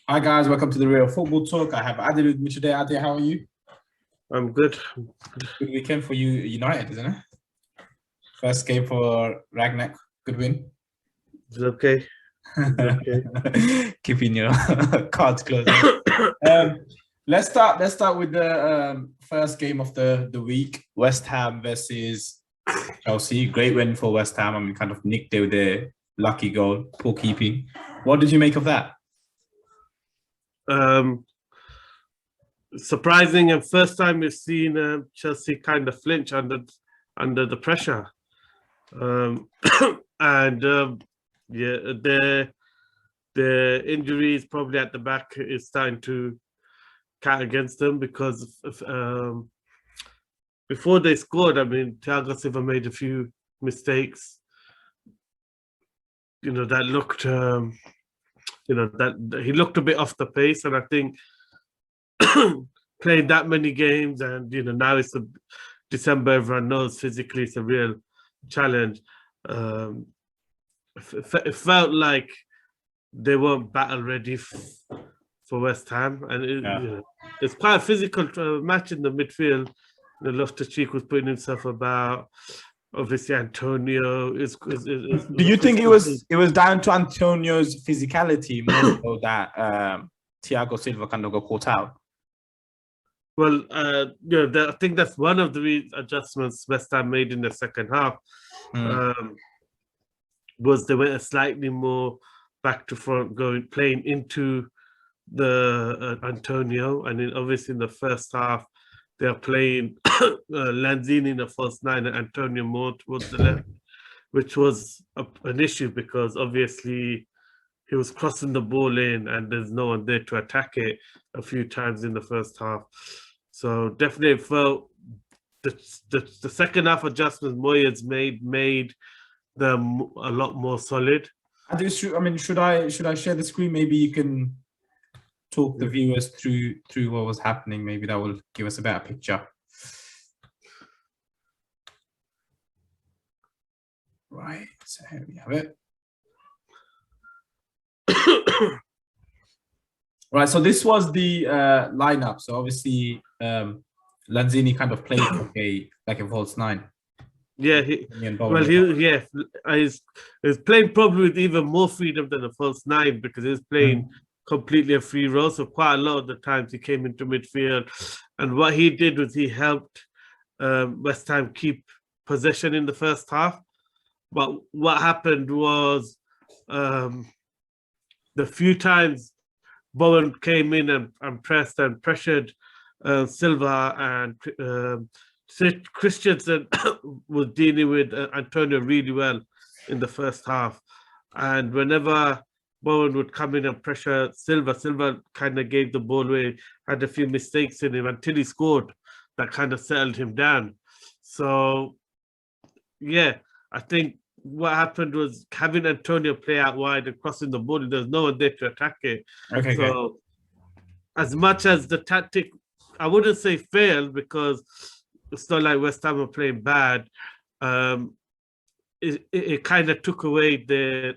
Hi guys, welcome to the Real Football Talk. I have Adil with me today. Adil, how are you? I'm good. Good weekend for you, United, isn't it? First game for Ragnak, good win. It's okay. It's okay. Keeping your cards close. Let's start with the first game of the week. West Ham versus Chelsea. Great win for West Ham. I mean, kind of nicked it with their lucky goal, poor keeping. What did you make of that? Surprising, and first time we've seen Chelsea kind of flinch under the pressure. Yeah, the injuries probably at the back is starting to count against them because before they scored, I mean, Thiago Silva made a few mistakes. That looked, that he looked a bit off the pace, and I think playing that many games, and now it's December. Everyone knows physically it's a real challenge. It felt like they weren't battle ready for West Ham, and it's quite a physical match in the midfield. Loftus-Cheek was putting himself about. Obviously, Antonio is. Do you think it was down to Antonio's physicality more so that Thiago Silva kind of got caught out? Well, I think that's one of the adjustments West Ham made in the second half. Was they went slightly more back to front, playing into the Antonio, and then obviously in the first half they are playing Lanzini in the first nine and Antonio more towards the left, which was an issue because obviously he was crossing the ball in and there's no one there to attack it a few times in the first half. So definitely felt the second half adjustments Moyes made them a lot more solid. I mean, should I share the screen? Maybe you can talk the viewers through what was happening. Maybe that will give us a better picture. Right, so here we have it. Right, so this was the lineup. So obviously, Lanzini kind of played like a false nine. Yeah, he's playing probably with even more freedom than a false nine because he's playing completely a free role. So quite a lot of the times he came into midfield, and what he did was he helped West Ham keep possession in the first half. But what happened was the few times Bowen came in and pressed and pressured Silva, and Christensen was dealing with Antonio really well in the first half. And whenever Bowen would come in and pressure Silva kind of gave the ball away, had a few mistakes in him until he scored. That kind of settled him down. So, yeah, I think what happened was having Antonio play out wide and crossing the ball, there's no one there to attack it. Okay. So, as much as the tactic, I wouldn't say failed because it's not like West Ham are playing bad. It kind of took away their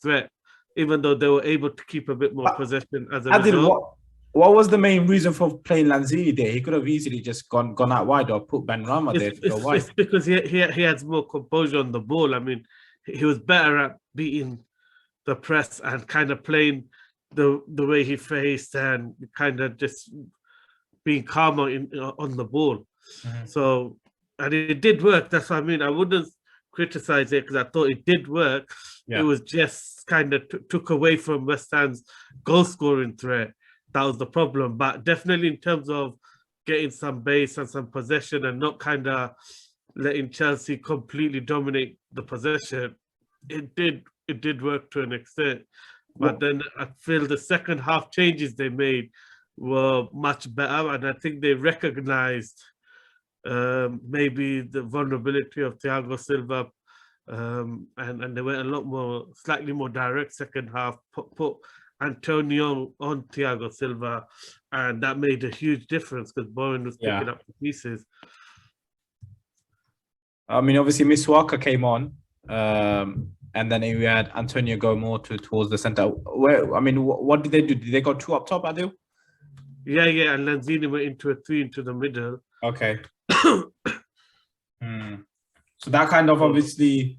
threat, even though they were able to keep a bit more possession as a result. What was the main reason for playing Lanzini there? He could have easily just gone out wide or put Benrahma there to go wide. It's because he has more composure on the ball. I mean, he was better at beating the press and kind of playing the way he faced and kind of just being calmer on the ball. So, and it did work. That's what I mean. I wouldn't criticize it because I thought it did work. It was just kind of took away from West Ham's goal scoring threat. That was the problem. But definitely in terms of getting some base and some possession and not kind of letting Chelsea completely dominate the possession, it did work to an extent. But then I feel the second half changes they made were much better, and I think they recognized maybe the vulnerability of Thiago Silva, and they went a lot more, slightly more direct second half, put Antonio on Thiago Silva, and that made a huge difference because Bowen was picking up the pieces. I mean, obviously, Miss Walker came on. and then we had Antonio go more towards the center. Where I mean, what did they do? Did they go two up top, Adil? Yeah, and Lanzini went into a three into the middle. Okay. So that kind of obviously.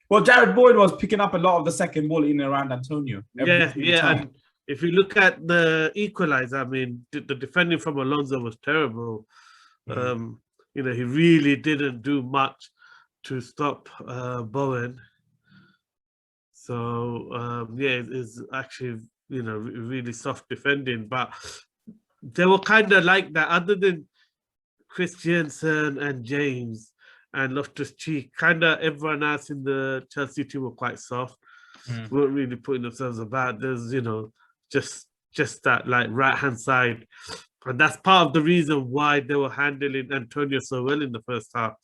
Well, Jared Boyd was picking up a lot of the second ball in and around Antonio. Yeah, and if you look at the equalizer, I mean, the defending from Alonso was terrible. He really didn't do much to stop Bowen. So it's actually really soft defending, but they were kind of like that. Other than Christiansen and James and Loftus-Cheek, kind of everyone else in the Chelsea team were quite soft. Weren't really putting themselves about. There's just that like right hand side, and that's part of the reason why they were handling Antonio so well in the first half.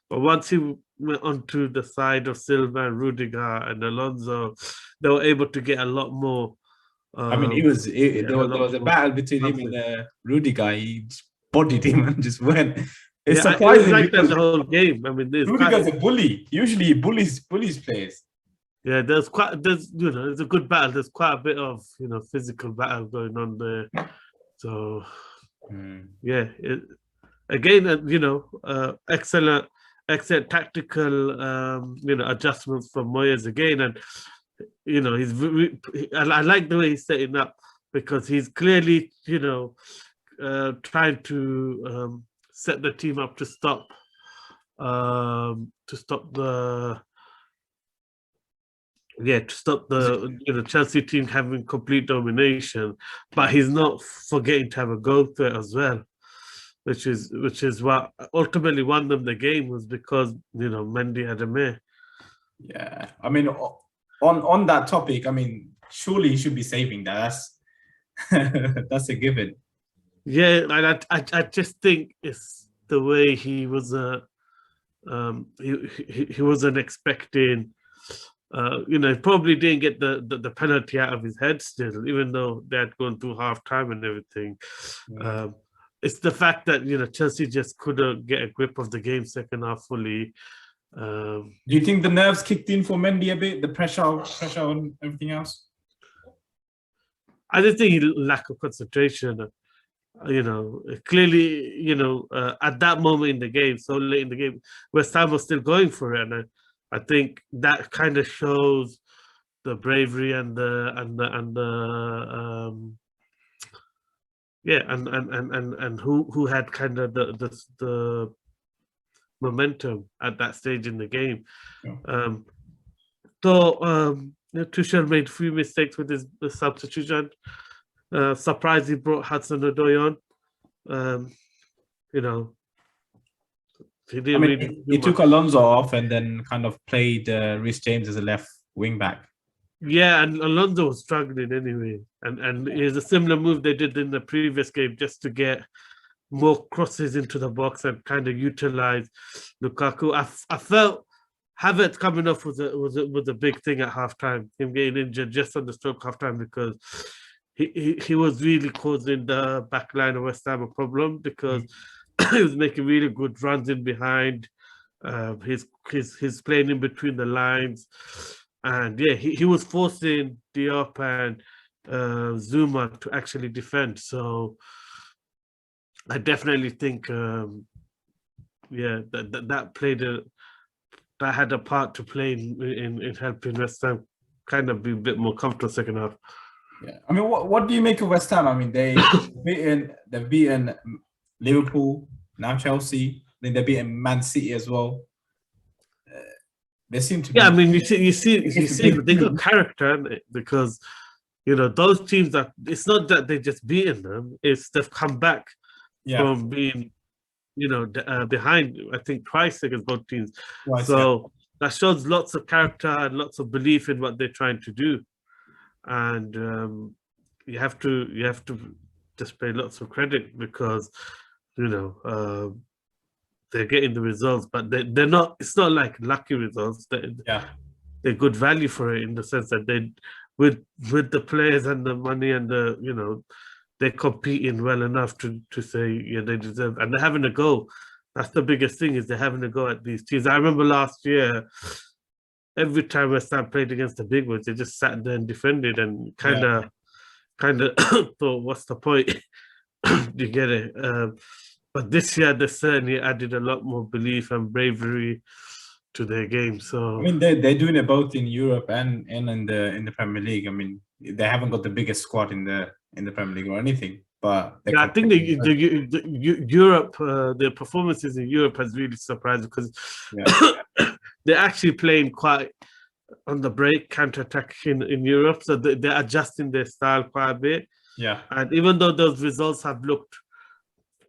But once he went onto the side of Silva and Rudiger and Alonso, they were able to get a lot more. I mean, there was a battle between him and Rudiger. He bodied him and just went. It's surprising like that the whole game. I mean, Rudiger's a bully. Usually, he bullies players. Yeah, there's it's a good battle. There's quite a bit of physical battle going on there. So excellent tactical adjustments from Moyes again, and I like the way he's setting up, because he's clearly trying to set the team up to stop the Chelsea team having complete domination, but he's not forgetting to have a goal threat as well, which is what ultimately won them the game, was because Mendy had a mare. Yeah, I mean, on that topic, I mean, surely he should be saving that. That's a given. Yeah, and I just think it's the way he was he wasn't expecting. Probably didn't get the penalty out of his head still, even though they had gone through half time and everything. It's the fact that Chelsea just couldn't get a grip of the game second half fully. Do you think the nerves kicked in for Mendy a bit? The pressure on everything else? I just think he lack of concentration. Clearly, at that moment in the game, so late in the game, West Ham was still going for it, and I think that kind of shows the bravery and who had kind of the momentum at that stage in the game. Tuchel made a few mistakes with his substitution. Surprised he brought Hudson-Odoi on. He took Alonso off and then kind of played Reece James as a left wing back. Yeah, and Alonso was struggling anyway. And it's a similar move they did in the previous game, just to get more crosses into the box and kind of utilize Lukaku. I felt Havertz coming off was a big thing at halftime. Him getting injured just on the stroke halftime, because he was really causing the back line of West Ham a problem, because he was making really good runs in behind. He's playing in between the lines, and he was forcing Diop and Zuma to actually defend. So I definitely think that played that had a part to play in helping West Ham kind of be a bit more comfortable second half. Yeah, I mean, what do you make of West Ham? I mean, they've beaten Liverpool, now Chelsea. Then they're beating Man City as well. They seem to be. Yeah, I mean, you see, they got character, because those teams that it's not that they just beaten them; it's they've come back from being behind. I think twice against both teams. That shows lots of character and lots of belief in what they're trying to do, and you have to just pay lots of credit, because they're getting the results, but they're not. It's not like lucky results. They're good value for it, in the sense that they, with the players and the money and they're competing well enough to say they deserve, and they're having a go. That's the biggest thing, is they're having a go at these teams. I remember last year every time West Ham played against the big ones, they just sat there and defended and kind of thought, what's the point? You get it? But this year, they certainly added a lot more belief and bravery to their game. So I mean, they're doing it both in Europe and in the Premier League. I mean, they haven't got the biggest squad in the Premier League or anything, but yeah, I think the Europe, their performances in Europe has really surprised because they're actually playing quite on the break, counter-attacking in Europe, so they're adjusting their style quite a bit. Yeah, and even though those results have looked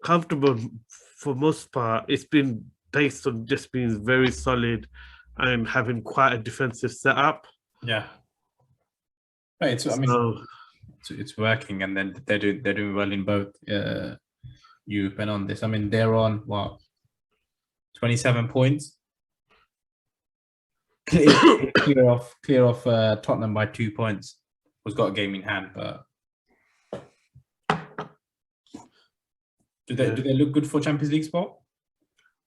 comfortable for most part, it's been based on just being very solid and having quite a defensive setup. Yeah. Right. So, I mean, it's working, and then they're doing well in both Europe and on this. I mean, they're on what, 27 points, clear off Tottenham by 2 points. Who's got a game in hand, but do they look good for Champions League spot?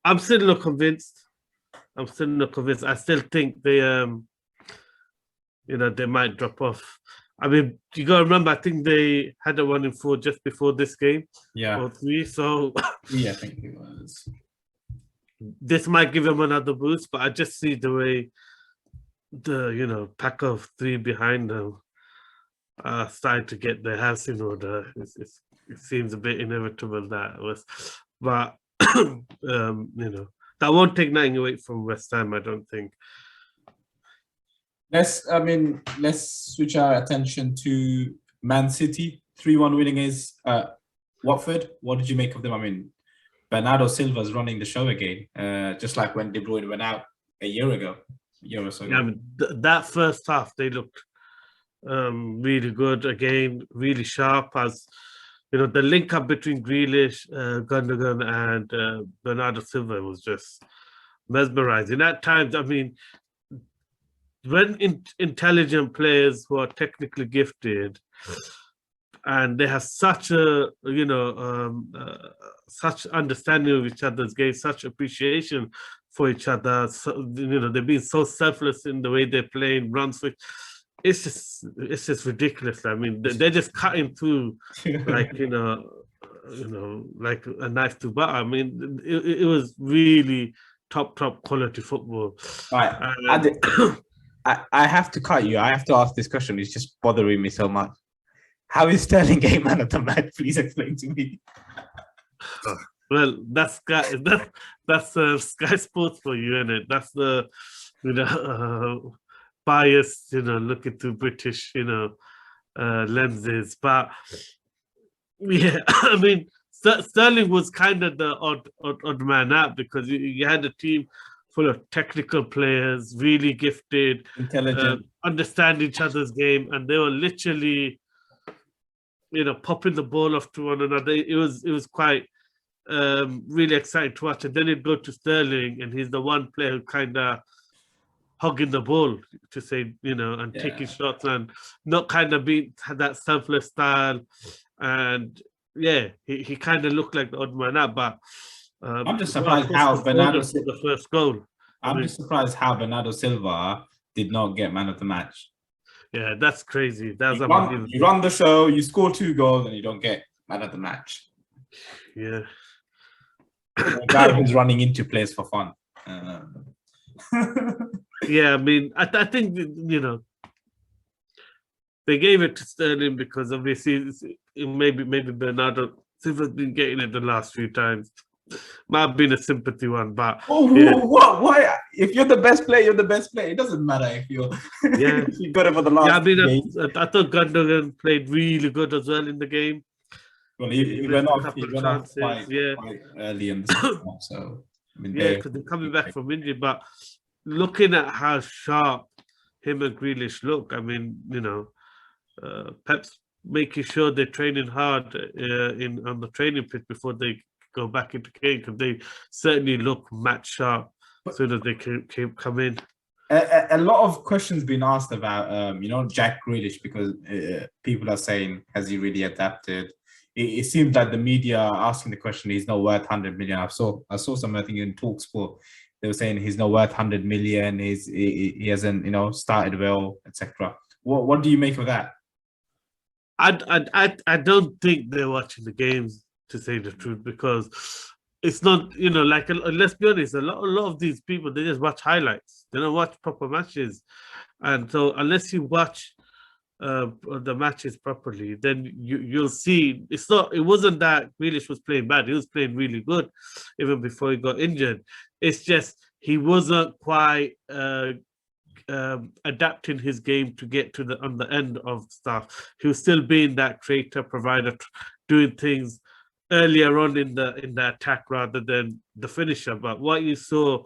I'm still not convinced. I still think they they might drop off. I mean, you gotta remember, I think they had a 1-4 just before this game. Yeah. Or 3. So yeah, I think it was. This might give them another boost, but I just see the way the pack of 3 behind them are starting to get their house in order. It seems a bit inevitable but that won't take nothing away from West Ham, I don't think. Let's switch our attention to Man City. 3-1 winning is Watford. What did you make of them? I mean, Bernardo Silva's running the show again, just like when De Bruyne went out a year or so ago. Yeah, I mean, that first half, they looked really good again, really sharp. As the link up between Grealish, Gundogan, and Bernardo Silva was just mesmerizing. At times, I mean, when intelligent players who are technically gifted and they have such a such understanding of each other's game, such appreciation for each other, they're being so selfless in the way they're playing runs for. It's just ridiculous. I mean, they're just cutting through like like a knife to butter. I mean, it was really top quality football. Right. I have to cut you. I have to ask this question. It's just bothering me so much. How is Sterling game man of the match? Please explain to me. Well, that's Sky Sports for you, isn't it? That's the bias, looking through British, lenses. But yeah, I mean, Sterling was kind of the odd man out because you had a team full of technical players, really gifted, intelligent, understand each other's game, and they were literally, popping the ball off to one another. It was quite really exciting to watch. And then it'd go to Sterling, and he's the one player who kind of hugging the ball to say, and taking shots and not kind of had that selfless style. And yeah, he kind of looked like the odd man out, but I'm just surprised how Bernardo the first goal. Just surprised how Bernardo Silva did not get man of the match. Yeah, that's crazy. That's unbelievable. You run the show, you score 2 goals, and you don't get man of the match. Yeah. A guy who's running into players for fun. Yeah, I mean, I think they gave it to Sterling because obviously maybe Bernardo Silva's been getting it the last few times. Might have been a sympathy one, but what? Why? If you're the best player, you're the best player. It doesn't matter if you're if you got it for the last. Yeah, I mean, I thought Gundogan played really good as well in the game. Well, he went off quite early in the season, so I mean, because they're coming back from injury. But looking at how sharp him and Grealish look, I mean, Pep's making sure they're training hard on the training pitch before they go back into game, because they certainly look match sharp as soon as they can come in. A lot of questions been asked about Jack Grealish, because people are saying, has he really adapted? It seems like the media are asking the question, he's not worth 100 million. I saw something, I think, in TalkSport. they were saying he's not worth 100 million. He hasn't, started well, etc. What do you make of that? I don't think they're watching the games, to say the truth, because it's not, like, let's be honest, a lot of these people, they just watch highlights. They don't watch proper matches. And so unless you watch the matches properly, then you'll see it wasn't that Grealish was playing bad. He was playing really good even before he got injured. It's just he wasn't quite adapting his game to get to on the end of stuff. He was still being that creator, provider, doing things earlier on in the attack rather than the finisher. But what you saw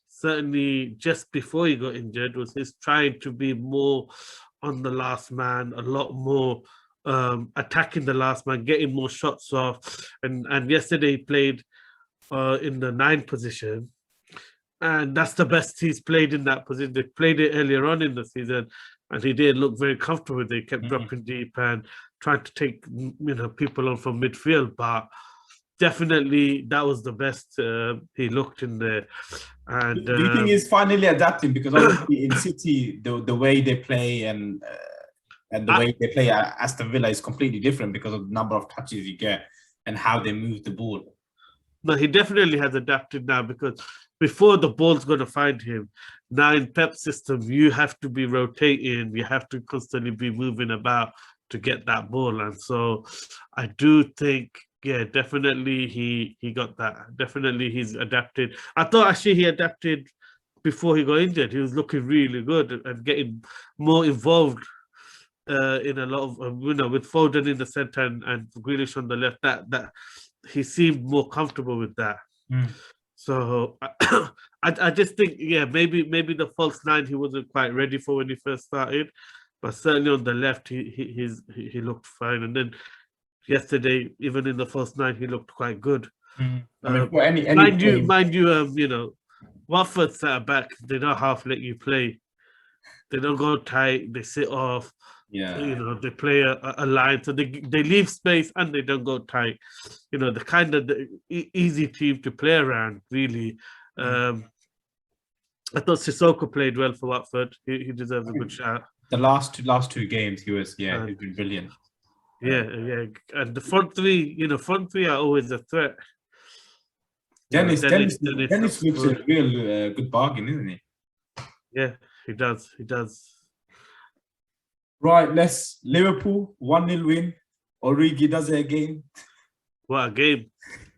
certainly just before he got injured was his trying to be more on the last man, a lot more attacking the last man, getting more shots off. And yesterday he played in the 9 position. And that's the best he's played in that position. They played it earlier on in the season, and he didn't look very comfortable. They kept dropping deep and trying to take people on from midfield. But definitely, that was the best he looked in there. And do you think he's finally adapting? Because obviously in City, the way they play and the way they play at Aston Villa is completely different because of the number of touches you get and how they move the ball. No, he definitely has adapted now, because before the ball's going to find him, now in Pep's system, you have to be rotating, you have to constantly be moving about to get that ball. And so I do think, yeah, definitely he got that. Definitely he's adapted. I thought actually he adapted before he got injured. He was looking really good and getting more involved in a lot of, with Foden in the center and Grealish on the left, that he seemed more comfortable with that. So I just think, yeah, maybe the false 9 he wasn't quite ready for when he first started, but certainly on the left he looked fine. And then yesterday, even in the first 9, he looked quite good. Mind you, Watford centre back, they don't half let you play. They don't go tight. They sit off. Yeah, they play a line, so they leave space and they don't go tight. The kind of the easy team to play around, really. I thought Sissoko played well for Watford. He deserves a good shout. The last two games, he's been brilliant. Yeah, and the front three are always a threat. Dennis looks a real good bargain, isn't he? Yeah, he does. Right, Liverpool 1-0 win. Origi does it again. What a game!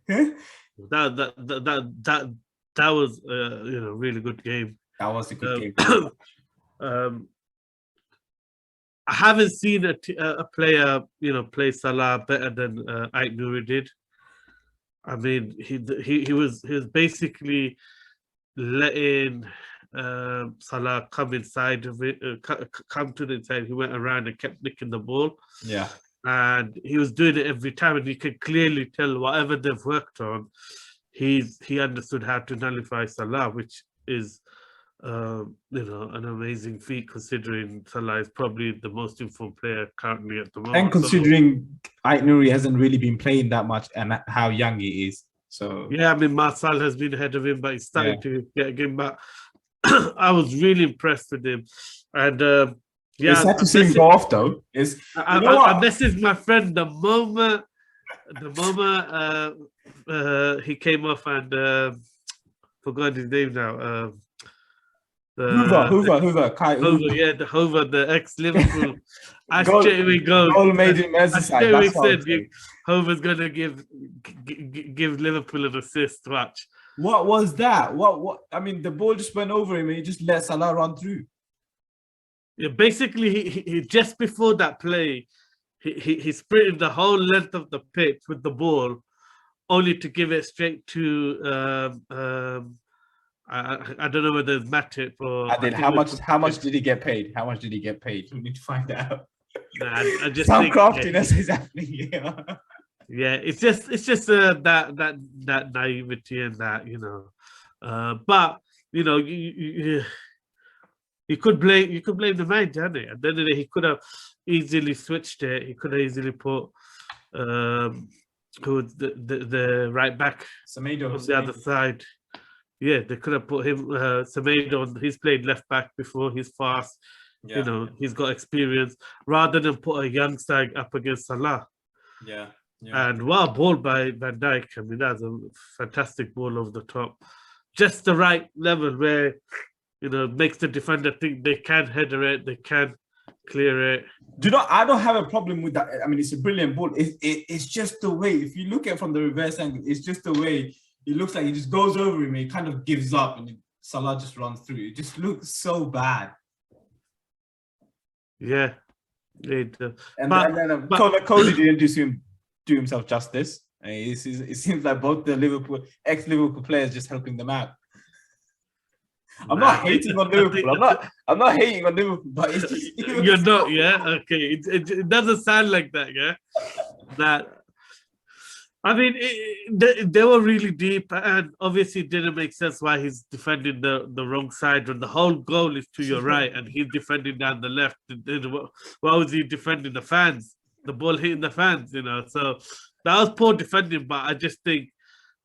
that was a really good game. That was a good game. I haven't seen a player play Salah better than Aït-Nouri did. I mean, he was basically letting Salah come inside of it, come to the inside. He went around and kept nicking the ball. Yeah, and he was doing it every time, and you could clearly tell whatever they've worked on, he understood how to nullify Salah, which is an amazing feat considering Salah is probably the most informed player currently at the moment. And considering Aït-Nouri hasn't really been playing that much and how young he is. So yeah, I mean, Martial has been ahead of him, but he's starting to get a game back. I was really impressed with him, and it's sad to see him go off though. I messaged my friend the moment he came off and forgot his name now. Hoover, Kai Hoover. Yeah, the ex-Liverpool. I straight away go. Goal made in Merseyside. I said Hoover's gonna give Liverpool an assist. Watch. What was that? What? I mean, the ball just went over him and he just let Salah run through. Yeah, basically, he just before that play, he sprinted the whole length of the pitch with the ball, only to give it straight to I don't know whether it's Matip or. How much did he get paid? How much did he get paid? We need to find out. Nah, I just some think, craftiness is happening here. Yeah, it's just that naivety and that but you could blame the manager, hadn't it? At the end of the day, he could have easily switched it. He could have easily put who the right back Semedo on the other side. Yeah, they could have put him, Semedo on. He's played left back before. He's fast. You know, he's got experience. Rather than put a young side up against Salah. Yeah. And what a ball by Van Dijk. I mean, that's a fantastic ball over the top. Just the right level where, you know, makes the defender think they can header it, they can clear it. I don't have a problem with that. I mean, it's a brilliant ball. It's just the way, if you look at it from the reverse angle, it's just the way it looks like he just goes over him and he kind of gives up and Salah just runs through. It just looks so bad. Yeah. It, and then Cody didn't do himself justice. It seems like both the ex-Liverpool players just helping them out. I'm not hating on Liverpool. I'm not hating on Liverpool, but it's just, you're not, yeah. Okay, it doesn't sound like that, yeah. That, I mean, they were really deep, and obviously it didn't make sense why he's defending the wrong side when the whole goal is to your right, and he's defending down the left. Why was he defending the fans? The ball hitting the fans, you know. So that was poor defending, but I just think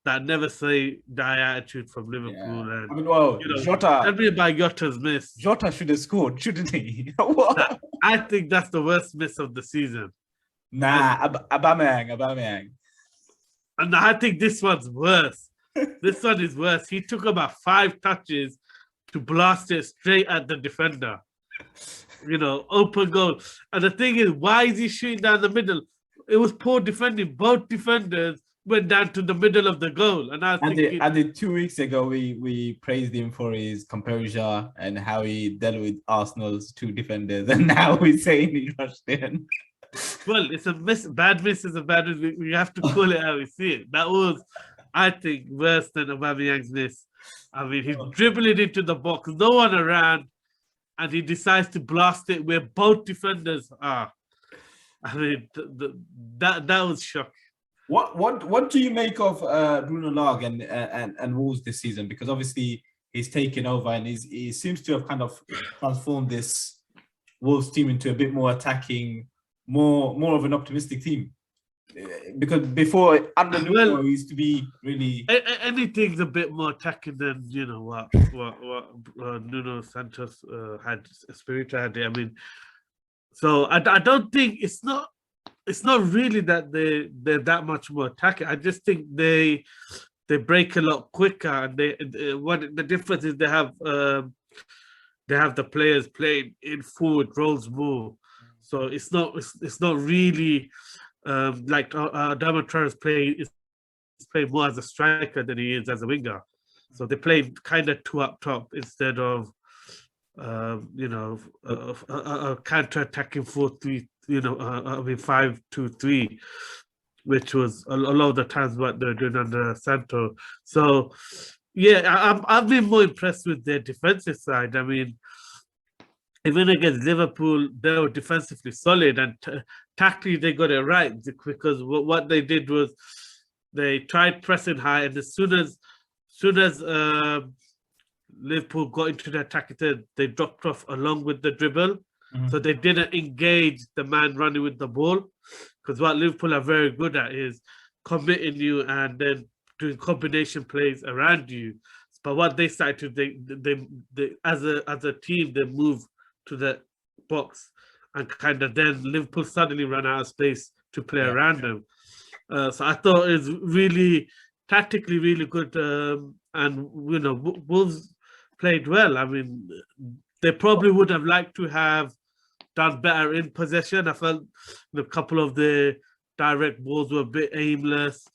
that never say die attitude from Liverpool. Yeah. And, I mean, well, you know, Jota. tell me about Jota's miss. Jota should have scored, shouldn't he? I think that's the worst miss of the season. Nah, Aubameyang. And I think this one's worse. This one is worse. He took about 5 touches to blast it straight at the defender. You know, open goal. And the thing is, why is he shooting down the middle? It was poor defending. Both defenders went down to the middle of the goal. And I think I did 2 weeks ago, we praised him for his composure and how he dealt with Arsenal's 2 defenders. And now we're saying he rushed in. Well, it's a miss. Bad miss is a bad miss. We have to call it how we see it. That was, I think, worse than Aubameyang's miss. I mean, he's dribbling into the box, no one around, and he decides to blast it where both defenders are. I mean, that was shocking. What do you make of Bruno Lage and Wolves this season? Because obviously he's taken over and he seems to have kind of transformed this Wolves team into a bit more attacking, more of an optimistic team. Because before under Nuno, he used to be really anything's a bit more attacking than, you know, what Nuno Santos had, Espirito had. I mean, so I don't think it's not really that they're that much more attacking. I just think they break a lot quicker, and what the difference is they have the players playing in forward roles more. So it's not really like Adama Traore's playing more as a striker than he is as a winger. So they play kind of 2 up top instead of you know, a counter-attacking 4-3. You know, I mean 5-2-3, which was a lot of the times what they're doing under Santo. So yeah, I've been more impressed with their defensive side. I mean, even against Liverpool, they were defensively solid, and tactically they got it right, because what they did was they tried pressing high, and as soon as Liverpool got into the attack, they dropped off along with the dribble. Mm-hmm. So they didn't engage the man running with the ball, because what Liverpool are very good at is committing you and then doing combination plays around you. But what they started to they as a team, they move to the box, and kind of then Liverpool suddenly ran out of space to play around them. So I thought it was really tactically really good, and you know, Wolves played well. I mean, they probably would have liked to have done better in possession. I felt a couple of the direct balls were a bit aimless,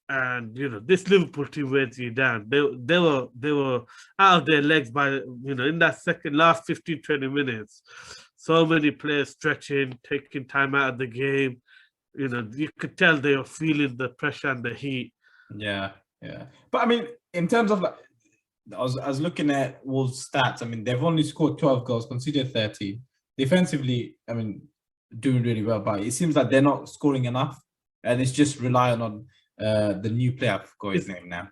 and you know, this Liverpool team wears you down. They were out of their legs by, you know, in that last 15-20 minutes. So many players stretching, taking time out of the game. You know, you could tell they were feeling the pressure and the heat. Yeah. But I mean, in terms of like, I was looking at Wolves' stats. I mean, they've only scored 12 goals, conceded 13. Defensively, I mean, doing really well, but it seems like they're not scoring enough, and it's just relying on the new player. I forgot his name now.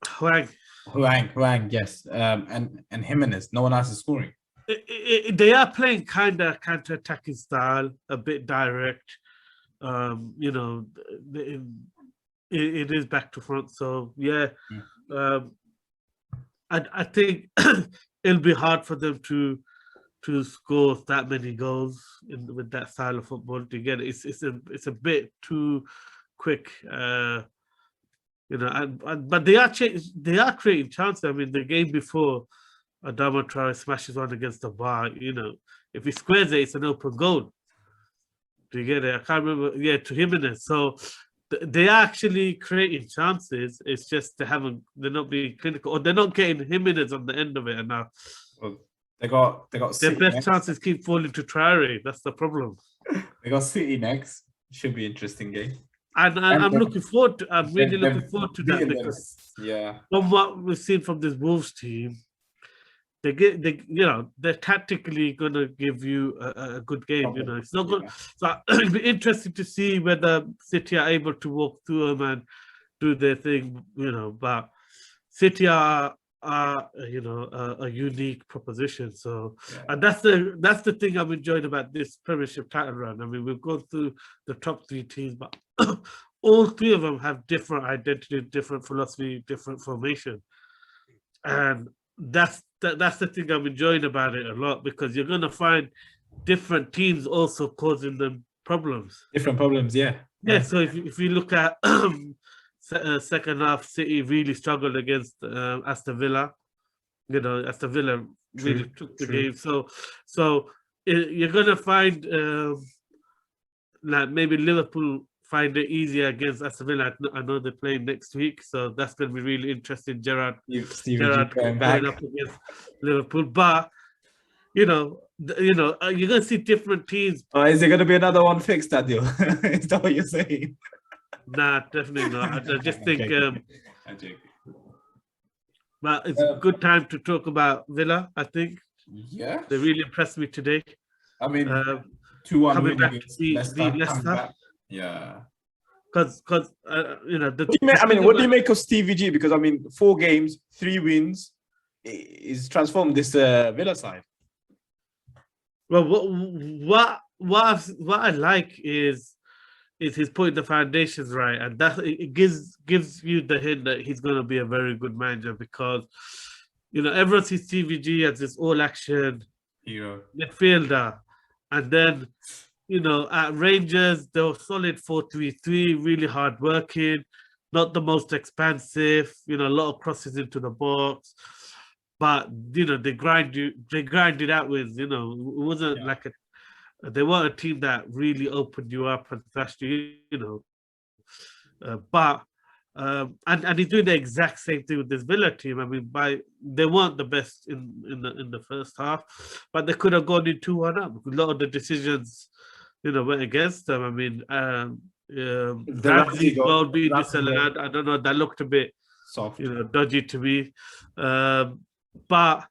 Huang, yes. And Jimenez. No one else is scoring. They are playing kind of counter-attacking style, a bit direct. You know, it is back to front. So yeah. I think it'll be hard for them to score that many goals with that style of football. To get it's a bit too quick. But they are creating chances. I mean, the game before, Adama Traore smashes one against the bar. If he squares it, it's an open goal. Do you get it? I can't remember. Yeah, to Jimenez. So they are actually creating chances. It's just they're not being clinical, or they're not getting Jimenez on the end of it enough. Well, they got Their City best next. chances keep falling to Traore. That's the problem. They got City next. Should be an interesting game. And I'm looking forward to. I'm really looking forward to that, because from what we've seen from this Wolves team, they're tactically gonna give you a good game. It's not good. So it'll be interesting to see whether City are able to walk through them and do their thing. But City are a unique proposition. So and that's the thing I'm enjoying about this Premiership title run. I mean, we've gone through the top 3 teams, but all 3 of them have different identity, different philosophy, different formation, and that's the thing I'm enjoying about it a lot, because you're going to find different teams also causing them problems. Different problems, yeah. So if you look at second half, City really struggled against Aston Villa. Aston Villa really took the game. So you're going to find like maybe Liverpool find it easier against Aston Villa. I know they're playing next week, so that's going to be really interesting. Gerrard going up against Liverpool, but you're going to see different teams. Oh, is there going to be another one fixed, Daniel? Is that what you're saying? Nah, definitely not. I just think. But it's a good time to talk about Villa. I think. Yeah. They really impressed me today. I mean, 2-1 coming back to beat Leicester. Yeah. Because what do you make of Stevie G? Because I mean, 4 games, 3 wins, is transformed this Villa side. Well, what I like is he's putting the foundations right, and that it gives you the hint that he's going to be a very good manager, because everyone sees Stevie G as this all action hero midfielder, and then. At Rangers, they were solid 4-3-3, really hard working, not the most expansive, a lot of crosses into the box. But, they grinded out with, it wasn't like they weren't a team that really opened you up and thrashed you, and he's doing the exact same thing with this Villa team. I mean, they weren't the best in the first half, but they could have gone in 2-1 up. A lot of the decisions, went against them. I mean, Ramsey goal being disallowed. I don't know. That looked a bit soft, dodgy to me. But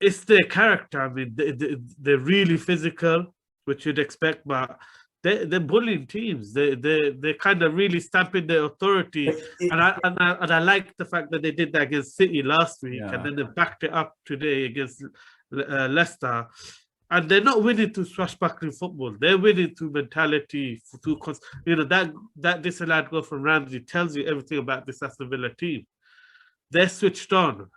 it's their character. I mean, they're really physical, which you'd expect, but they're bullying teams. They're kind of really stamping their authority. And I like the fact that they did that against City last week, and then they backed it up today against Leicester. And they're not winning through swashbuckling football. They're winning through mentality, that disallowed goal from Ramsey tells you everything about this Aston Villa team. They're switched on.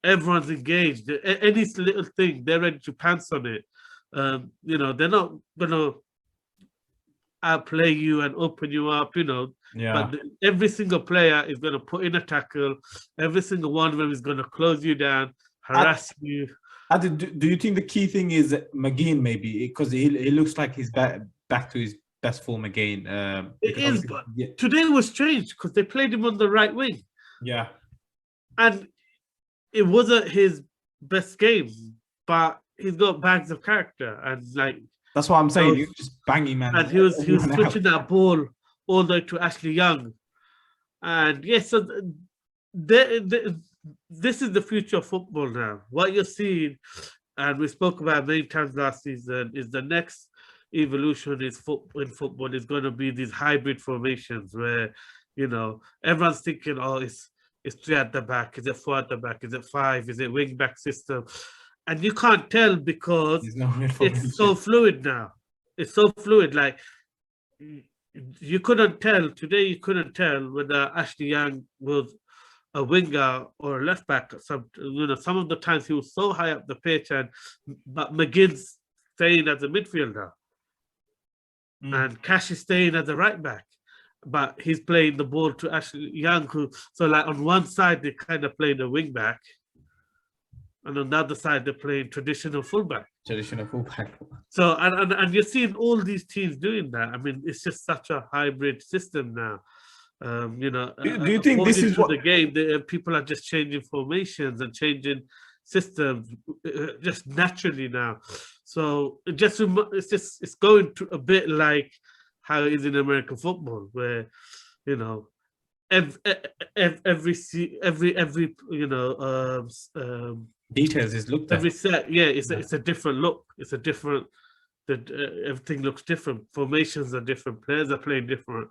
Everyone's engaged. Any little thing, they're ready to pounce on it. They're not going to outplay you and open you up, But every single player is going to put in a tackle. Every single one of them is going to close you down, harass you. Do you think the key thing is McGinn, maybe? Because he looks like he's back to his best form again. It is, but today was strange because they played him on the right wing. Yeah. And it wasn't his best game, but he's got bags of character. And that's what I'm saying. He was just banging, man. And he was switching that ball all the way to Ashley Young. And yes, so this is the future of football now. What you're seeing, and we spoke about many times last season, is the next evolution in football is going to be these hybrid formations where, everyone's thinking, it's 3 at the back, is it 4 at the back, is it 5, is it wing back system? And you can't tell because it's so fluid now. It's so fluid. Like, you couldn't tell, today you couldn't tell whether Ashley Young was a winger or a left back. Some of the times he was so high up the pitch, but McGinn's staying as a midfielder, and Cash is staying as a right back. But he's playing the ball to Ashley Young, so like on one side they're kind of playing a wing back, and on the other side they're playing traditional fullback. So and you're seeing all these teams doing that. I mean, it's just such a hybrid system now. Do you think this is what the game? People are just changing formations and changing systems just naturally now. So it's going to a bit like how it is in American football, where every details is looked at. Every set, it's a different look. It's a different. Everything looks different. Formations are different. Players are playing different,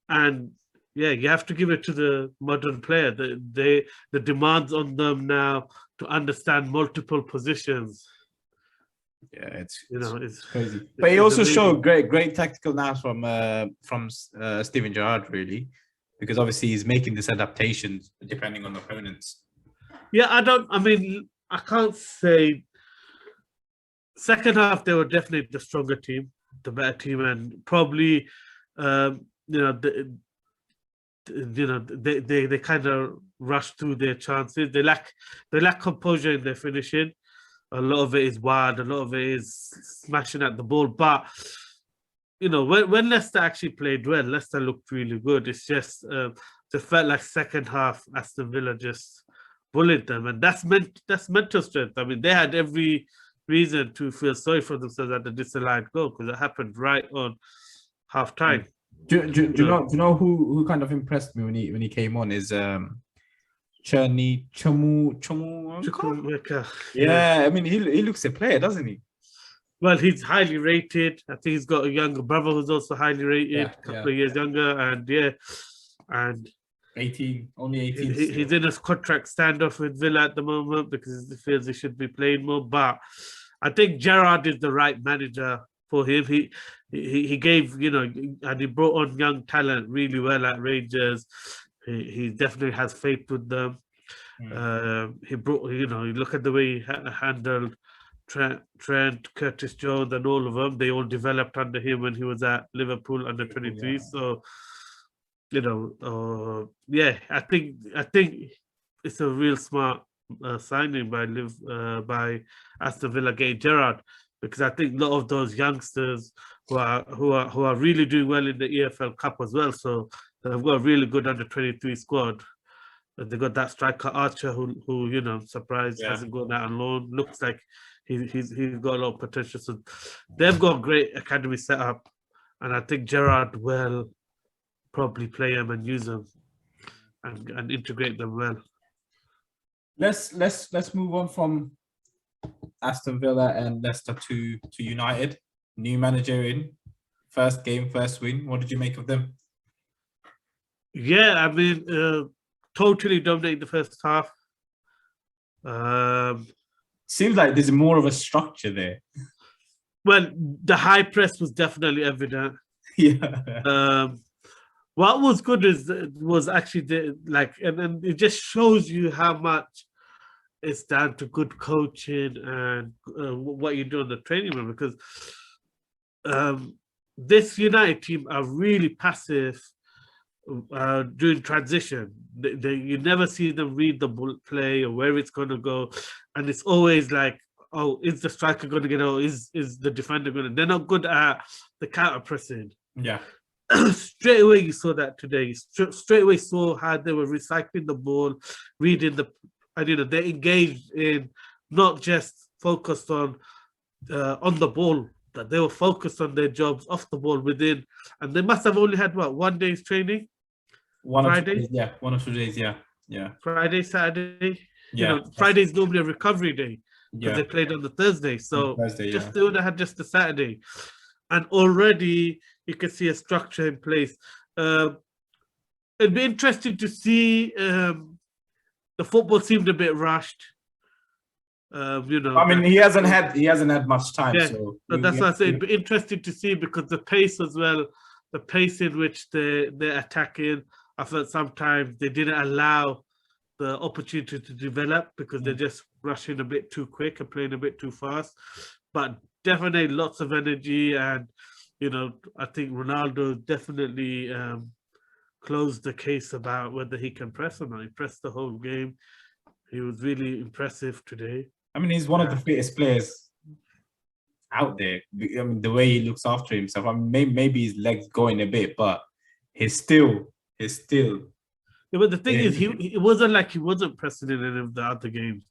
and you have to give it to the modern player. The demands on them now to understand multiple positions. Yeah, it's crazy. But he also showed great tactical nous from Steven Gerrard, really, because obviously he's making these adaptations depending on the opponents. Yeah, I can't say. Second half, they were definitely the stronger team, the better team, and probably, they kind of rushed through their chances. They lack composure in their finishing. A lot of it is wild. A lot of it is smashing at the ball. But when Leicester actually played well, Leicester looked really good. It's just they felt like second half Aston Villa just bullied them, and that's mental strength. I mean, they had every reason to feel sorry for themselves at the disallowed goal, because it happened right on half time. Do you know who kind of impressed me when he came on is Cherny Chukwuemeka. Yeah, I mean he looks a player, doesn't he? Well, he's highly rated. I think he's got a younger brother who's also highly rated, a couple of years younger, and 18, only 18. He's in his contract standoff with Villa at the moment because he feels he should be playing more. But I think Gerrard is the right manager for him. He gave, and he brought on young talent really well at Rangers. He definitely has faith with them. He brought, you look at the way he handled Trent, Curtis Jones, and all of them. They all developed under him when he was at Liverpool under 23. So, I think it's a real smart signing by Aston Villa getting Gerrard, because I think a lot of those youngsters who are really doing well in the EFL Cup as well. So they've got a really good under 23 squad. They got that striker Archer who surprised hasn't gone out on loan. Looks like he's got a lot of potential. So they've got a great academy set up, and I think Gerrard will probably play them and use them and integrate them well. Let's move on from Aston Villa and Leicester to United. New manager in, first game, first win. What did you make of them? Yeah, I mean, totally dominated the first half. Seems like there's more of a structure there. Well, the high press was definitely evident. Yeah. What was good was actually and then it just shows you how much it's down to good coaching and what you do on the training room, because this United team are really passive during transition. You never see them read the play or where it's going to go, and it's always like, oh, is the striker going to get out? Is the defender going to? They're not good at the counter pressing. Yeah. Straight away you saw that today. Straight away saw how they were recycling the ball, reading they engaged in, not just focused on the ball, that they were focused on their jobs off the ball within, and they must have only had 1 day's training. Friday? 1 or 2 days, yeah. Friday, Saturday. Yeah. Friday's normally a recovery day because they played on the Thursday. So they would have had just the Saturday. And already you can see a structure in place. It'd be interesting to see. The football seemed a bit rushed. I mean, he hasn't had much time. Yeah, so that's what I say. It'd be interesting to see, because the pace as well, the pace in which they're attacking. I felt sometimes they didn't allow the opportunity to develop because they're just rushing a bit too quick and playing a bit too fast. But definitely lots of energy, and I think Ronaldo definitely closed the case about whether he can press or not. He pressed the whole game. He was really impressive today. I mean, he's one of the fittest players out there. I mean, the way he looks after himself. I mean, maybe his legs going a bit, but he's still. Yeah, but the thing is, it wasn't like he wasn't pressing in any of the other games.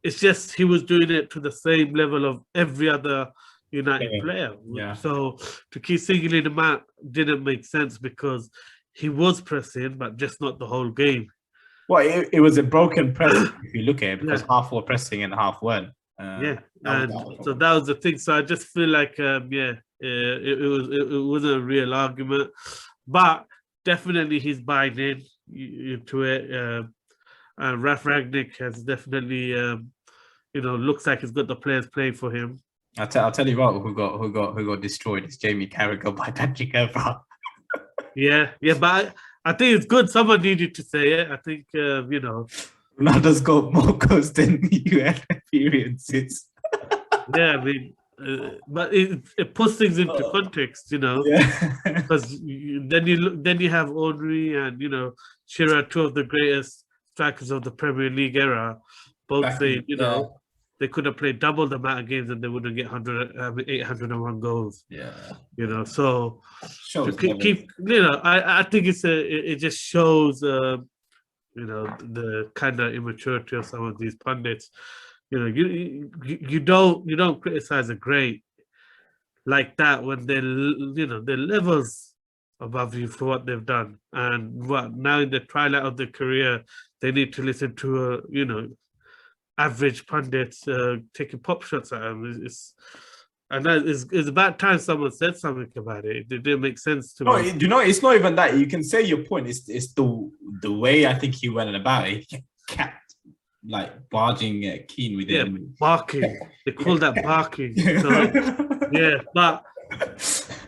It's just he was doing it to the same level of every other United player. Yeah. So to keep singling him out didn't make sense because he was pressing, but just not the whole game. Well, it was a broken press if you look at it, because half were pressing and half weren't. And so that was the thing. So I just feel like, it wasn't a real argument, but definitely he's buying into it. And Ralf Rangnick has definitely, looks like he's got the players playing for him. I'll tell you what, who got destroyed is Jamie Carragher by Patrick Evra. Yeah, but I think it's good. Someone needed to say it. I think, Ronaldo's got more goals than you had experiences. Yeah, I mean, but it puts things into context, because then you have Henry and Shearer, two of the greatest strikers of the Premier League era, both saying they could have played double the amount of games and they wouldn't get 801 goals. Yeah, so to keep I think it just shows the kind of immaturity of some of these pundits. You don't criticize a great like that when they're levels above you for what they've done, and now in the twilight of their career they need to listen to average pundits taking pop shots at them. It's about time someone said something about it. It didn't make sense to me. It's not even that. You can say your point. It's the way I think he went about it. He kept barging Keane with him. Barking. They call that barking. So, but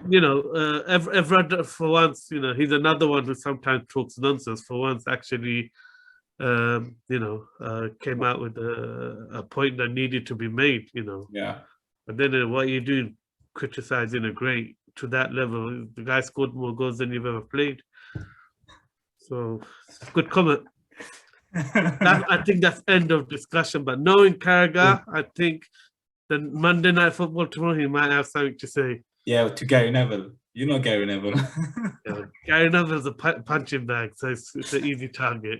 Evra, for once, he's another one who sometimes talks nonsense. For once, actually, came out with a point that needed to be made. Yeah. And then what you do, criticizing a great to that level. The guy scored more goals than you've ever played. So, good comment. I think that's end of discussion. But knowing Carragher, I think the Monday Night Football tomorrow, he might have something to say. Yeah, to Gary Neville. You know Gary Neville. Gary Neville's a punching bag, so it's an easy target.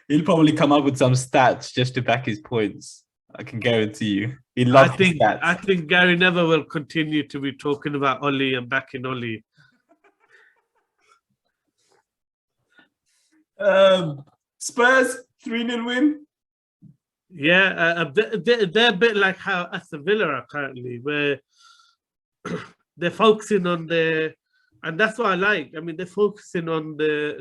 He'll probably come up with some stats just to back his points. I can guarantee you. He loves stats. I think Gary Neville will continue to be talking about Oli and backing Oli. Spurs 3-0 win. Yeah, they're a bit like how Aston Villa are currently, where they're focusing on and that's what I like. I mean, they're focusing on their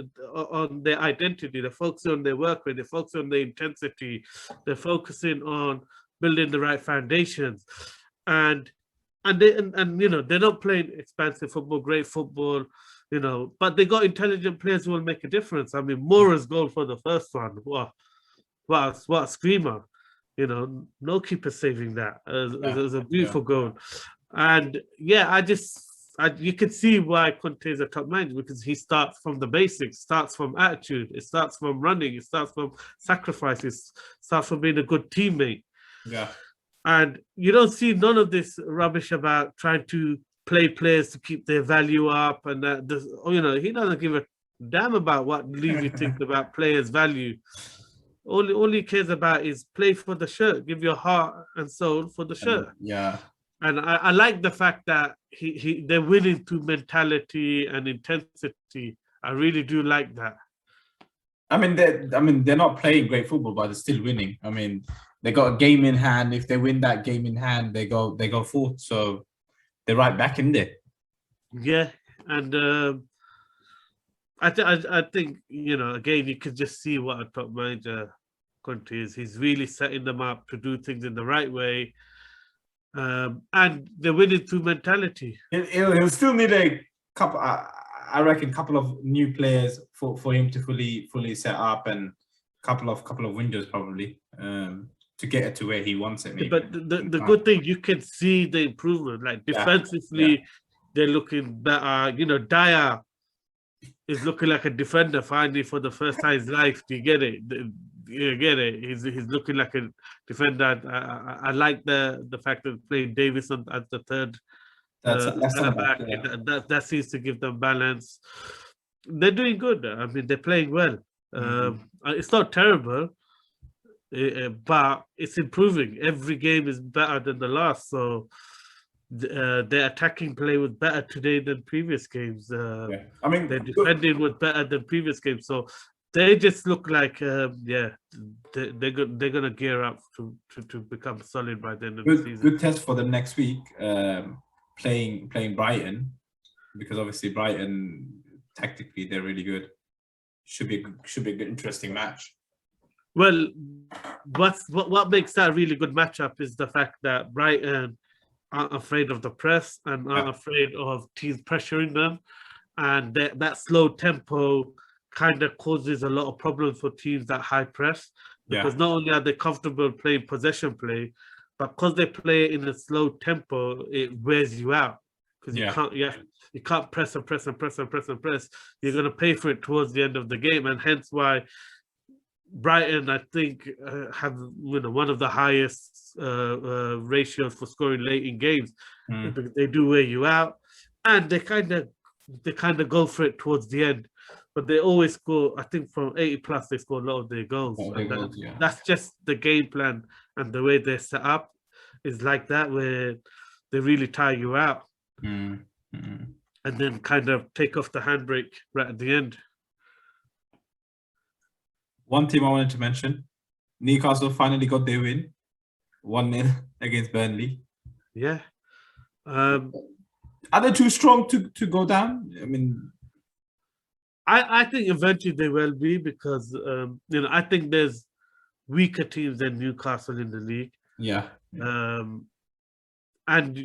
identity. They're focusing on their work rate. They're focusing on the intensity. They're focusing on building the right foundations, and they're not playing expansive football, great football, but they got intelligent players who will make a difference. I mean, Moura's goal for the first one, what a screamer! No keeper saving that. It was a beautiful goal, and you can see why Conte is a top manager, because he starts from the basics, starts from attitude, it starts from running, it starts from sacrifices, starts from being a good teammate. Yeah. And you don't see none of this rubbish about trying to play players to keep their value up, and he doesn't give a damn about what Levy thinks about players' value. All he cares about is play for the shirt, give your heart and soul for the shirt. Yeah. And I like the fact that they're winning through mentality and intensity. I really do like that. I mean, they're not playing great football, but they're still winning. I mean, they got a game in hand. If they win that game in hand, they go fourth. So they're right back in there. Yeah, and I think again, you can just see what a top manager Conte is. He's really setting them up to do things in the right way. And they're winning through mentality. He'll still need a couple. I I reckon a couple of new players for him to fully set up, and couple of windows probably to get it to where he wants it. Maybe. But the good thing, you can see the improvement. Like defensively, they're looking better. You know, Dyer is looking like a defender finally for the first time in his life. Do you get it? You get it. He's looking like a defender. I like the fact that playing Davison as the third back. That seems to give them balance. They're doing good. I mean, they're playing well. It's not terrible, but it's improving. Every game is better than the last. So their attacking play was better today than previous games. I mean, their defending was better than previous games. So they just look like, they're gonna gear up to become solid by the end of the season. Good test for them next week. Playing Brighton, because obviously Brighton tactically they're really good. Should be a good, interesting match. Well, what makes that a really good matchup is the fact that Brighton aren't afraid of the press and aren't afraid of teams pressuring them, and that slow tempo kind of causes a lot of problems for teams that high press, because not only are they comfortable playing possession play, but because they play in a slow tempo, it wears you out, because you can't press and press and press and press and press. You're going to pay for it towards the end of the game, and hence why Brighton, I think, have one of the highest ratios for scoring late in games. Because they do wear you out, and they kind of go for it towards the end. But they always score. I think from 80 plus, they score a lot of their goals. That's just the game plan, and the way they're set up is like that, where they really tire you out, and then kind of take off the handbrake right at the end. One team I wanted to mention, Newcastle finally got their win, 1-0 against Burnley. Yeah. Are they too strong to go down? I mean, I think eventually they will be, because I think there's weaker teams than Newcastle in the league. Yeah. And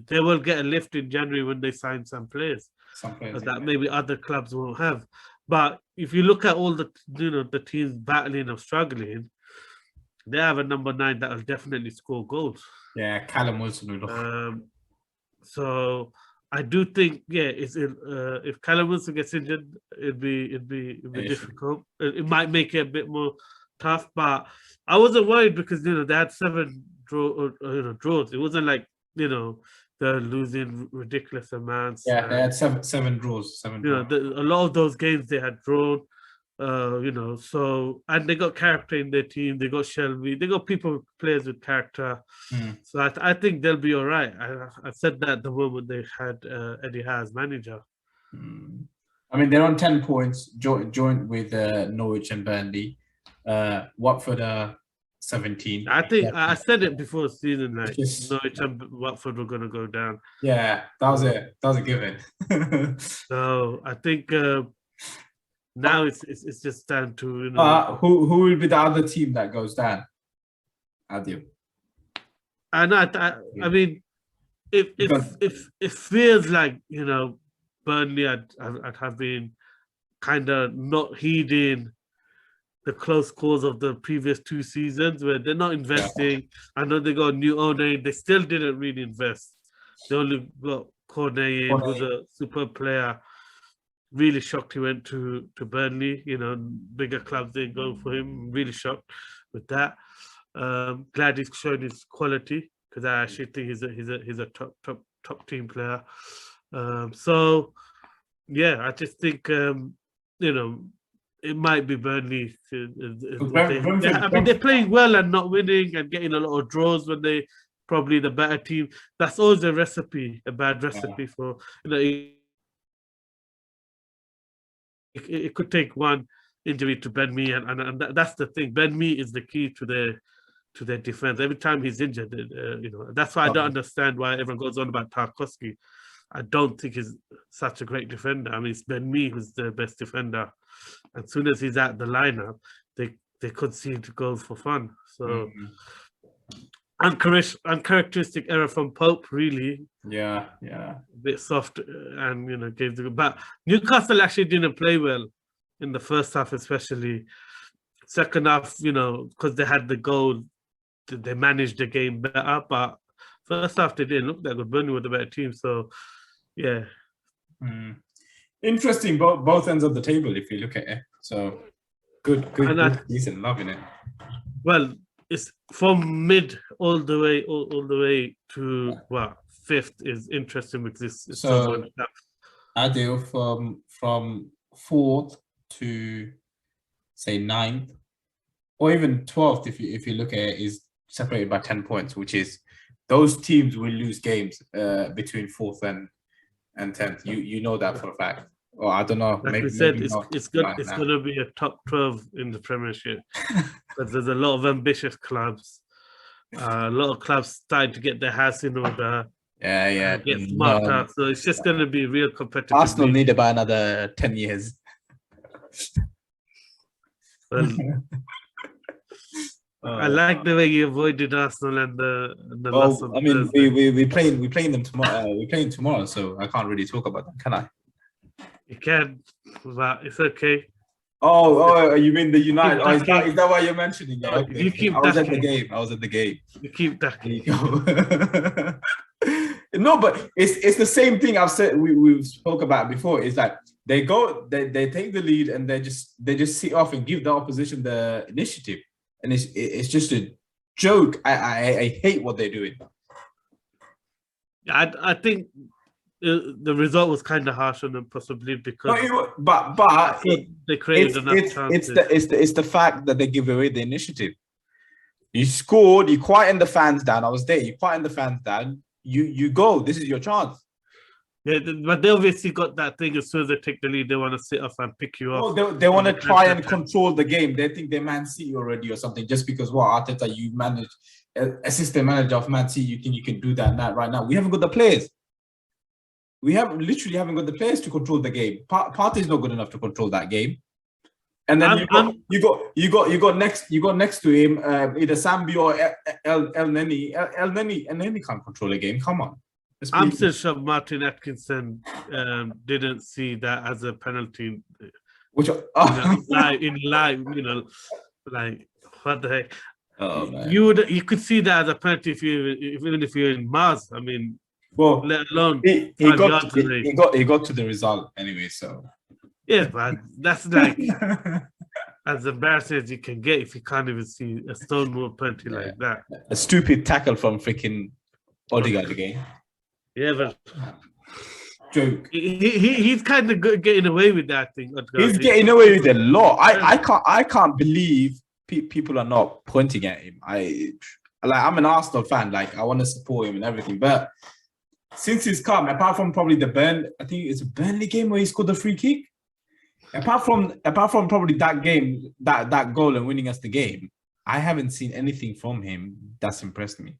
they will get a lift in January when they sign some players that maybe other clubs won't have. But if you look at all the teams battling or struggling, they have a number 9 that will definitely score goals. Yeah, Callum Wilson will. So I do think, if Callum Wilson gets injured, it'd be difficult. It might make it a bit more tough, but I wasn't worried, because they had 7 draws. It wasn't like they're losing ridiculous amounts. Yeah, they had seven draws. A lot of those games they had drawn. So, and they got character in their team. They got Shelby. They got players with character. So I think they'll be all right. I said that the moment they had Eddie Howe as manager. I mean, they're on 10 points, joint with Norwich and Burnley. Watford 17. I think I said it before the season, like Norwich and Watford were going to go down. Yeah, that was it. That was a given. So I think now it's just down to who will be the other team that goes down? Adio. I mean, it feels like Burnley I'd have been kind of not heeding the close calls of the previous 2 seasons, where they're not investing. I know they got a new owner. They still didn't really invest. They only got Cornet, who's a superb player. Really shocked he went to Burnley. Bigger clubs didn't go for him. Really shocked with that. Glad he's shown his quality, because I actually think he's a top team player. So yeah, I just think it might be Burnley. I mean, they're playing well and not winning and getting a lot of draws when they probably the better team. That's always a bad recipe for it could take one injury to Ben Mee, and that's the thing. Ben Mee is the key to their defense. Every time he's injured, that's why I don't understand why everyone goes on about Tarkowski. I don't think he's such a great defender. I mean, it's Ben Mee who's the best defender. As soon as he's at the lineup, they concede goals for fun. So uncharacteristic error from Pope, really. Yeah. A bit soft, and gave the. But Newcastle actually didn't play well in the first half, especially. Second half, because they had the goal, they managed the game better. But first half, they didn't look that good. Burnley were the better team, so yeah. Interesting, both ends of the table if you look at it. So good season, loving it. Well, it's from mid all the way to fifth is interesting because it's so much depth. Adil from fourth to say ninth, or even 12th, if you look at it, is separated by 10 points, which is those teams will lose games between 4th and 10th. You know that for a fact. Or I don't know. Like we said, it's going to be a top 12 in the Premiership because there's a lot of ambitious clubs. A lot of clubs starting to get their house in order. Yeah. Get smarter. So it's just going to be real competitive. Arsenal need about another 10 years. Well, I like the way you avoided Arsenal and the loss of Thursday. we're playing them tomorrow. We're playing tomorrow, so I can't really talk about them, can I? You can, but it's okay. Oh, you mean the United? Oh, is that why you're mentioning it? Okay. You keep I was at the game. You keep ducking. No, but it's the same thing I've said. We spoke about before. It's like they take the lead and they just sit off and give the opposition the initiative, and it's just a joke. I hate what they're doing. I think the result was kind of harsh on them, possibly because they created enough chances. It's the fact that they give away the initiative. You scored. You quietened the fans down. I was there. You quietened the fans down. You go. This is your chance. Yeah, but they obviously got that thing. As soon as they take the lead, they want to sit off and pick you off. Oh, they want to try and control the game. They think they're Man City already or something. Just because Arteta, you manage assistant manager of Man City, you think you can do that right now. We haven't got the players. We literally haven't got the players to control the game. Partey is not good enough to control that game. And then you got next to him either Sambi or El Neni. El Neni can't control a game. Come on. I'm still sure Martin Atkinson didn't see that as a penalty. Which in live, like what the heck? Oh, man. You could see that as a penalty even if you're in Mars. I mean, well, let alone he got to the result anyway. So yeah, but that's like as embarrassing as you can get if you can't even see a stonewall penalty like that. A stupid tackle from freaking Odegaard again. Yeah, but joke. He's kind of good getting away with that thing. He's getting away with a lot. I can't believe people are not pointing at him. I'm an Arsenal fan. Like I want to support him and everything, but since he's come, apart from probably I think it's a Burnley game where he scored the free kick. Apart from probably that game, that goal and winning us the game, I haven't seen anything from him that's impressed me.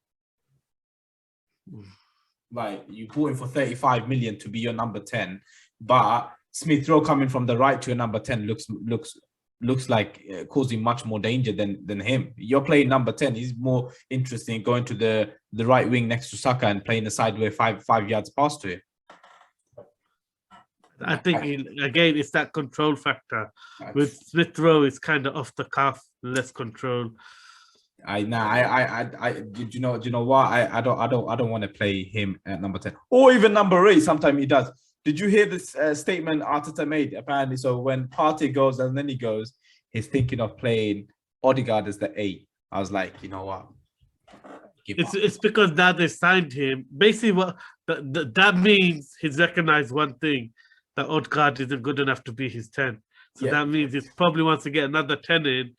Like you bought him for 35 million to be your number 10, but Smith Rowe coming from the right to a number 10 looks like causing much more danger than him. You're playing number 10. He's more interesting going to the right wing next to Saka and playing a sideway 5 yards past to him. I think again it's that control factor. With Smith Rowe, it's kind of off the cuff, less control. Do you know what? I don't want to play him at number 10 or even number 8. Sometimes he does. Did you hear this statement Arteta made? Apparently, so when Partey goes and then he goes, he's thinking of playing Odegaard as the 8. I was like, you know what? It's because now they signed him. Basically, what that means, he's recognized one thing, that Odegaard isn't good enough to be his 10. So that means he probably wants to get another 10 in.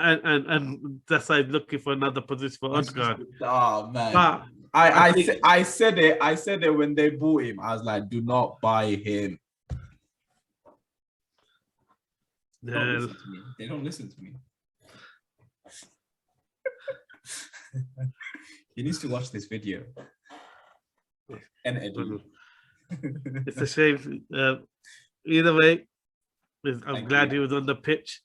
and that's why he's looking for another position for Odegaard. Oh man. But I said it when they bought him. I was like, do not buy him. They don't listen to me. He needs to watch this video. And Eddie. It's a shame. Either way, I'm glad he was on the pitch.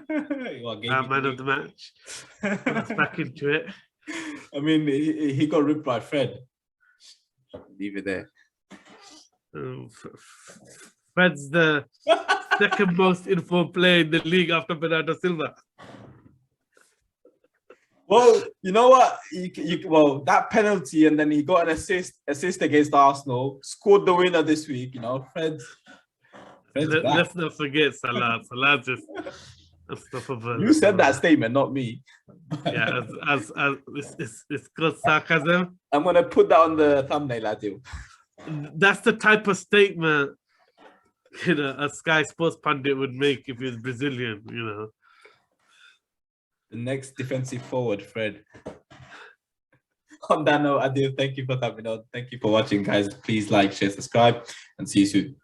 Man of the match. Put us back into it. I mean, he got ripped by Fred. Leave it there. Fred's the second most informed player in the league after Bernardo Silva. Well, you know what? Well, that penalty, and then he got an assist against Arsenal, scored the winner this week. You know, Fred's Let's not forget Salah. Salah just unstoppable. You said that statement, not me. Yeah, as it's good sarcasm. I'm gonna put that on the thumbnail, Adil. That's the type of statement, you know, a Sky Sports pundit would make if he was Brazilian, you know. The next defensive forward, Fred. On that note, Adil, thank you for coming on. Thank you for watching, guys. Please like, share, subscribe, and see you soon.